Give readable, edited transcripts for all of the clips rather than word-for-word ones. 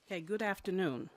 Okay, good afternoon.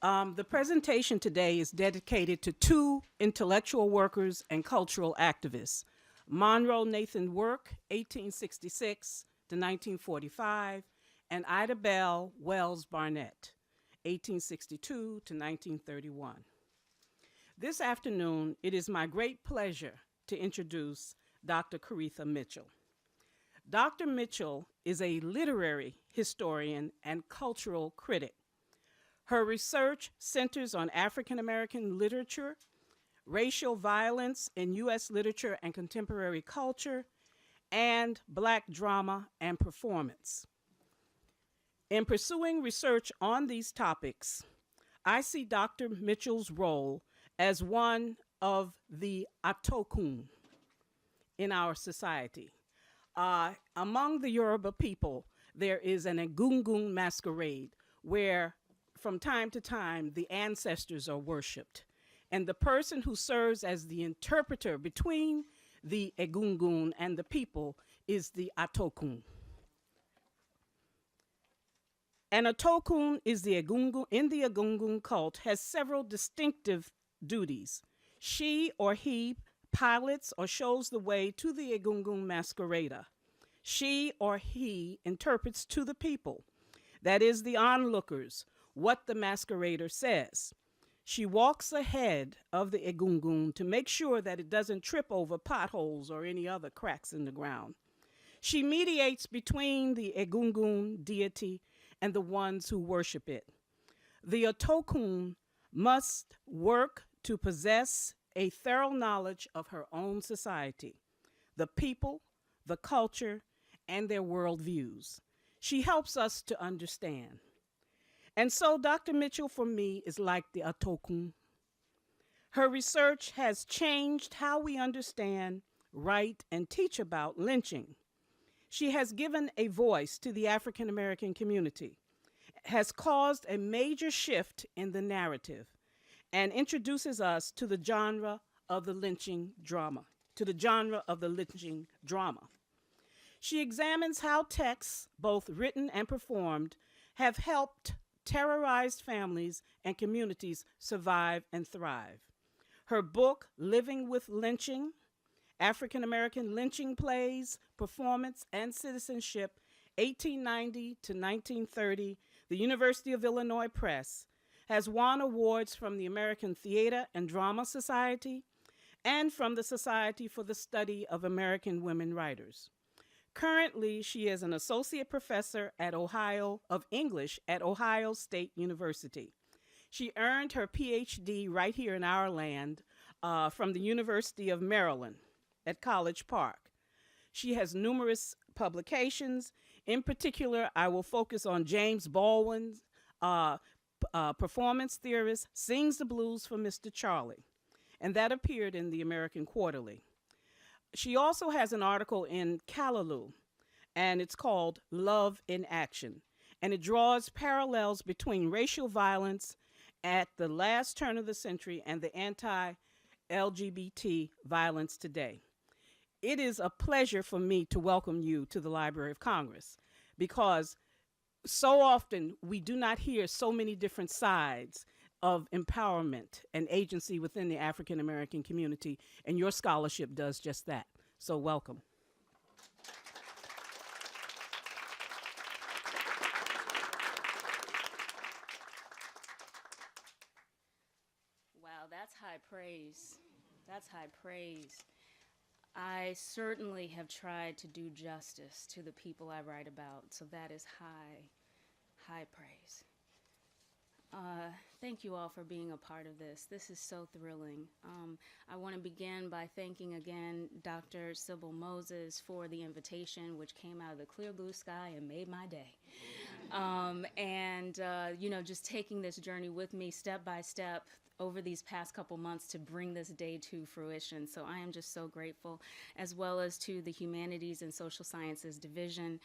The presentation today is dedicated to two intellectual workers and cultural activists, Monroe Nathan Work, 1866 to 1945, and Ida Bell Wells Barnett, 1862 to 1931. This afternoon, it is my great pleasure to introduce Dr. Koritha Mitchell. Dr. Mitchell is a literary historian and cultural critic. Her research centers on African American literature, racial violence in U.S. literature and contemporary culture, and Black drama and performance. In pursuing research on these topics, I see Dr. Mitchell's role as one of the Atokun in our society. Among the Yoruba people, there is an Egungun masquerade where from time to time the ancestors are worshipped. And the person who serves as the interpreter between the Egungun and the people is the Atokun. An Atokun is the Egungun, in the Egungun cult, has several distinctive duties. She or he pilots or shows the way to the Egungun masquerader. She or he interprets to the people, that is, the onlookers, what the masquerader says. She walks ahead of the Egungun to make sure that it doesn't trip over potholes or any other cracks in the ground. She mediates between the Egungun deity and the ones who worship it. The Atokun must work to possess a thorough knowledge of her own society, the people, the culture, and their worldviews. She helps us to understand. And so Dr. Mitchell, for me, is like the Atokun. Her research has changed how we understand, write, and teach about lynching. She has given a voice to the African American community, has caused a major shift in the narrative, and introduces us to the genre of the lynching drama, She examines how texts, both written and performed, have helped terrorized families and communities survive and thrive. Her book, Living with Lynching, African American Lynching Plays, Performance, and Citizenship, 1890 to 1930, the University of Illinois Press, has won awards from the American Theater and Drama Society and from the Society for the Study of American Women Writers. Currently, she is an associate professor of English at Ohio State University. She earned her PhD right here in our land from the University of Maryland at College Park. She has numerous publications. In particular, I will focus on James Baldwin's performance theorist, Sings the Blues for Mr. Charlie, and that appeared in the American Quarterly. She also has an article in Callaloo, and it's called Love in Action, and it draws parallels between racial violence at the last turn of the century and the anti-LGBT violence today. It is a pleasure for me to welcome you to the Library of Congress because so often we do not hear so many different sides of empowerment and agency within the African American community, and your scholarship does just that. So welcome. Wow, that's high praise. That's high praise. I certainly have tried to do justice to the people I write about, so that is high praise. Thank you all for being a part of this. This is so thrilling. I want to begin by thanking again Dr. Sybil Moses for the invitation, which came out of the clear blue sky and made my day. Just taking this journey with me step by step over these past couple months to bring this day to fruition. So I am just so grateful, as well as to the Humanities and Social Sciences Division.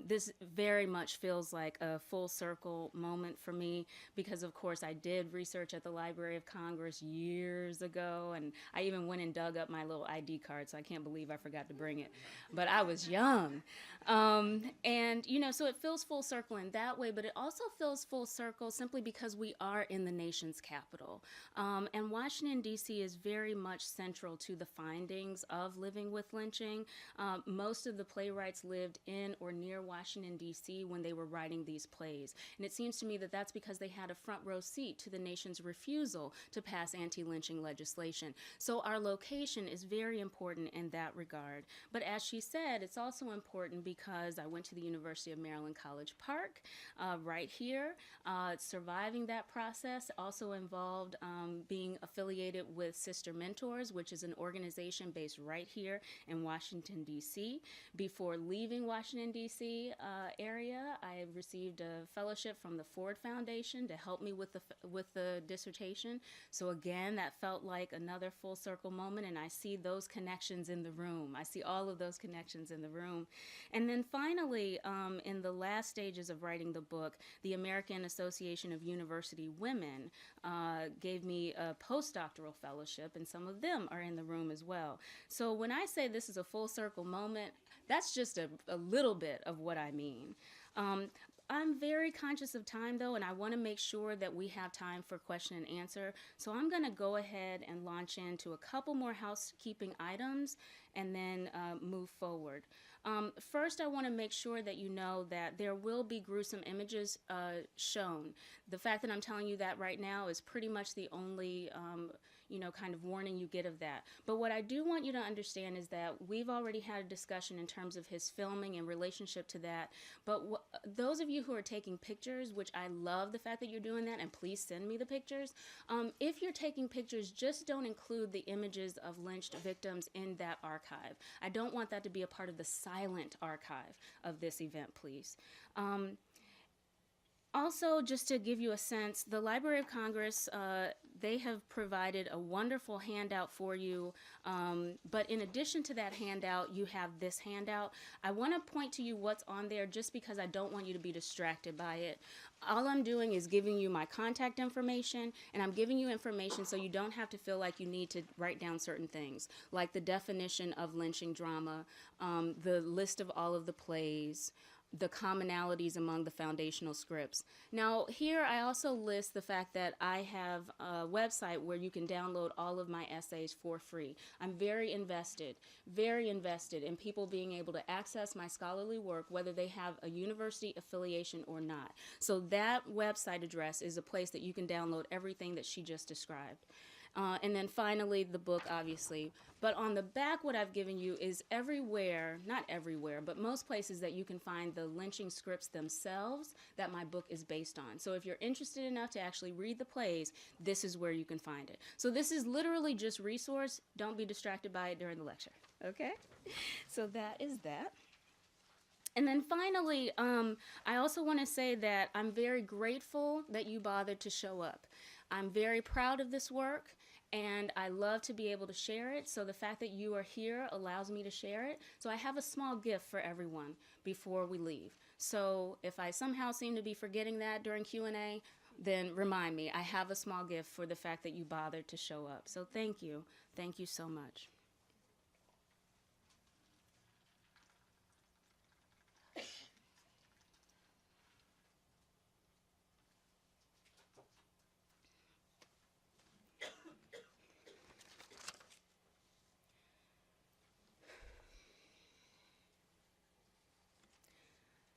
This very much feels like a full circle moment for me because, of course, I did research at the Library of Congress years ago, and I even went and dug up my little ID card, so I can't believe I forgot to bring it. But I was young. And, you know, so it feels full circle in that way, but it also feels full circle simply because we are in the nation's capital. And Washington, D.C. is very much central to the findings of Living with Lynching. Most of the playwrights lived in or near Washington, D.C. when they were writing these plays. And it seems to me that that's because they had a front row seat to the nation's refusal to pass anti-lynching legislation. So our location is very important in that regard. But as she said, it's also important because I went to the University of Maryland College Park right here. Surviving that process also involved being affiliated with Sister Mentors, which is an organization based right here in Washington, D.C. Before leaving Washington, D.C. Area, I received a fellowship from the Ford Foundation to help me with the dissertation. So again, that felt like another full circle moment, and I see those connections in the room. I see all of those connections in the room. And then finally, in the last stages of writing the book, the American Association of University Women gave me a postdoctoral fellowship, and some of them are in the room as well. So when I say this is a full circle moment, that's just a little bit of what I mean. I'm very conscious of time, though, and I want to make sure that we have time for question and answer. So I'm going to go ahead and launch into a couple more housekeeping items and then move forward. First, I want to make sure that you know that there will be gruesome images shown. The fact that I'm telling you that right now is pretty much the only kind of warning you get of that. But what I do want you to understand is that we've already had a discussion in terms of his filming in relationship to that. But those of you who are taking pictures, which I love the fact that you're doing that, and please send me the pictures. If you're taking pictures, just don't include the images of lynched victims in that archive. I don't want that to be a part of the silent archive of this event, please. Also, just to give you a sense, the Library of Congress, they have provided a wonderful handout for you. But in addition to that handout, you have this handout. I want to point to you what's on there just because I don't want you to be distracted by it. All I'm doing is giving you my contact information, and I'm giving you information so you don't have to feel like you need to write down certain things, like the definition of lynching drama, the list of all of the plays, the commonalities among the foundational scripts. Now, here I also list the fact that I have a website where you can download all of my essays for free. I'm very invested in people being able to access my scholarly work, whether they have a university affiliation or not. So that website address is a place that you can download everything that she just described. And then finally, the book, obviously. But on the back, what I've given you is everywhere, not everywhere, but most places that you can find the lynching scripts themselves that my book is based on. So if you're interested enough to actually read the plays, this is where you can find it. So this is literally just resource. Don't be distracted by it during the lecture, okay? So that is that. And then finally, I also want to say that I'm very grateful that you bothered to show up. I'm very proud of this work, and I love to be able to share it. So the fact that you are here allows me to share it. So I have a small gift for everyone before we leave. So if I somehow seem to be forgetting that during Q&A, then remind me. I have a small gift for the fact that you bothered to show up. So thank you. Thank you so much.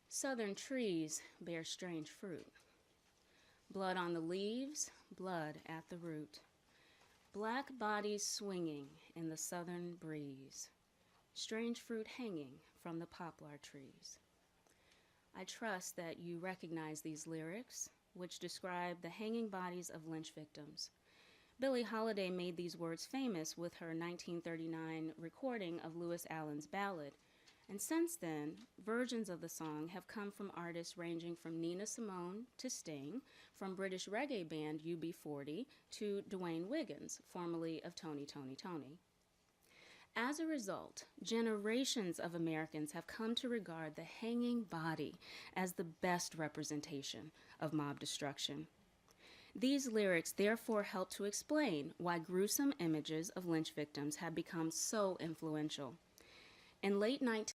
Southern trees bear strange fruit. Blood on the leaves, blood at the root. Black bodies swinging in the southern breeze. Strange fruit hanging from the poplar trees. I trust that you recognize these lyrics, which describe the hanging bodies of lynch victims. Billie Holiday made these words famous with her 1939 recording of Lewis Allen's ballad. And since then, versions of the song have come from artists ranging from Nina Simone to Sting, from British reggae band UB40 to Dwayne Wiggins, formerly of Tony, Tony, Tony. As a result, generations of Americans have come to regard the hanging body as the best representation of mob destruction. These lyrics therefore help to explain why gruesome images of lynch victims have become so influential. In late